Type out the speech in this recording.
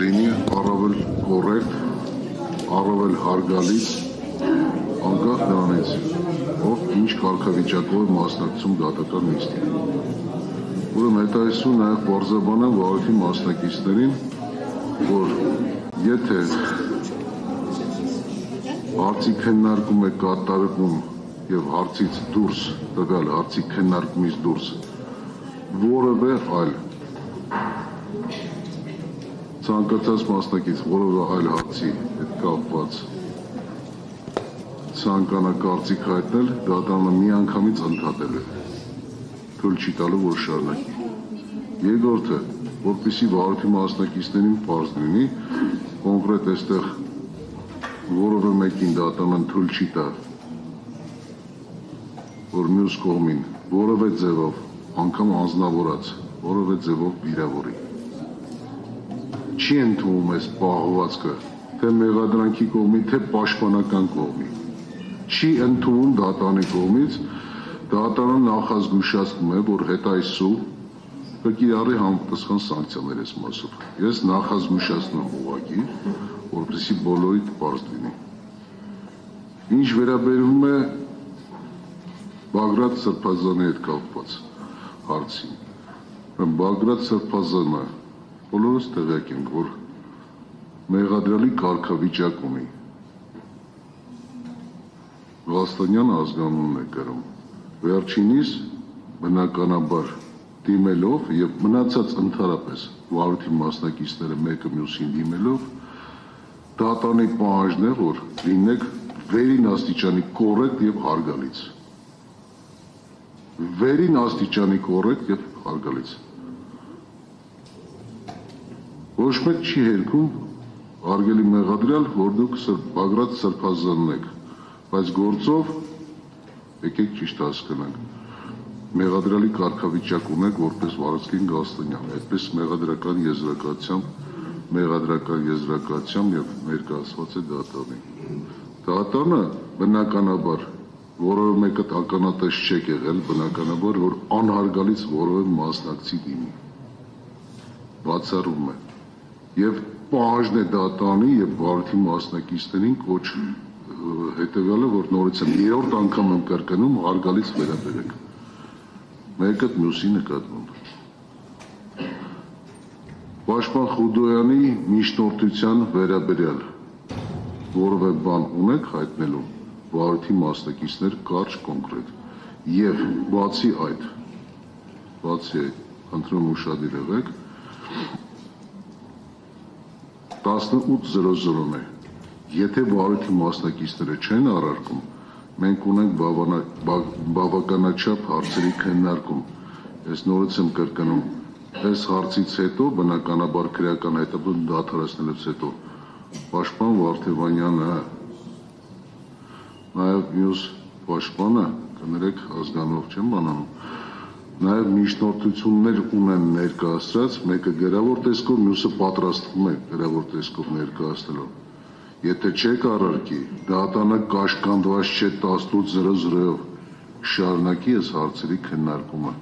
լինի առավել կոռեկտ, առավել հարգալից, անկախ նրանից, ով ինչ կարգավիճակով է մասնակցում դատական նիստին։ Ուրեմն հետայսում նաև պարզաբանեմ վարորդի մասնակիցներին, որ եթե հարցի քննարկում է կատարվում եւ հարցից դուրս, տվյալ հարցի քննարկումից դուրս որևէ այլ ցանկացած մասնակից որևէ այլ հարցի հետ կապված ցանկանա կարծիք հայտնել, դատարանը միանգամից ընդհատել է, թույլ չի տալու, որ շարունակի։ Երկրորդը, որպեսզի վարորդի մասնակիցներին պարզ լինի, կոնկրետ այստեղ որևէ մեկին դատարանը թույլ չի տա, որ մյուս կողմին որևէ ձևով, անգամ անձնավորած, որևէ ձևով վիրավորի։ Չի ընդունում այս պահվածքը, թե մեղադրանքի կողմի, թե պաշտպանական կողմի։ Չի ընդունում դատարանի կողմից, դատարանը նախազգուշացնում է, որ հետայսու կկիրառի համապատասխան սանկցիաներ այս մասով։ Ես նախազգուշացնում եմ ուղղակի, որպեսզի բոլորիդ պարզ լինի։ Ինչ վերաբերում է Բագրատ Սրբազանի հետ կապված հարցին։ Բագրատ Սրբազանը բոլորս տեղյակ ենք, որ մեղադրյալի կարգավիճակ ունի։ Վաղաստանյան ազգանունն է կրում։ Վերջինիս բնականաբար դիմելով եւ մնացած ընդհանրապես վարորդի մասնակիցները մեկը մյուսին դիմելով դատարանի պահանջն է, որ լինեք վերին աստիճանի կոռեկտ եւ հարգալից։ Վերին աստիճանի կոռեկտ եւ հարգալից։ Ոչ մեկ չի հերքում արգելի մեղադրյալ, որ դուք Բագրատ Սրբազանն եք, բայց գործով եկեք ճիշտ հասկանանք։ Մեղադրյալի կարգավիճակ ունեք որպես Վարդգեն Գալստանյան, այդպես մեղադրական եզրակացությամբ եւ ներկայացված է դատարանին։ Դատարանը բնականաբար որովը մեկը ականատես չեք եղել, բնականաբար որ անհարգալից որովը մասնակցի դիմի։ Բացառում է եւ պահանջն է դատարանի եւ վարորդի մասնակիցներին կոչ հետեւյալը, որ նորից եմ երրորդ անգամ եմ կրկնում, հարգալից վերաբերեք։ Մեկը մյուսի նկատմամբ։ Պաշտպան Խուդոյանի միջնորդության վերաբերյալ որևէ բան ունեք հայտնելու վարորդի մասնակիցներ կարճ կոնկրետ եւ բացի այդ խնդրում ուշադիր եղեք 18:00-ն է եթե վարորդի մասնակիցները չեն առարկում մենք ունենք բավականաչափ հարցերի քննարկում ես նորից եմ կրկնում այս հարցից հետո բնականաբար քրեական հետապնդում դադարեցնելուց հետո Պաշտպան Վարդևանյանը նաև մյուս պաշտպանը, կներեք ազգանով չեմ բանանում, նաև միջնորդություններ ունեն ներկայացրած, մեկը գրավոր տեսքով, մյուսը պատրաստվում է գրավոր տեսքով ներկայացնելով։ Եթե չեք առարկի, դատարանը կաշկանդված չէ 18:00-ով շարունակի այս հարցերի քննարկումը։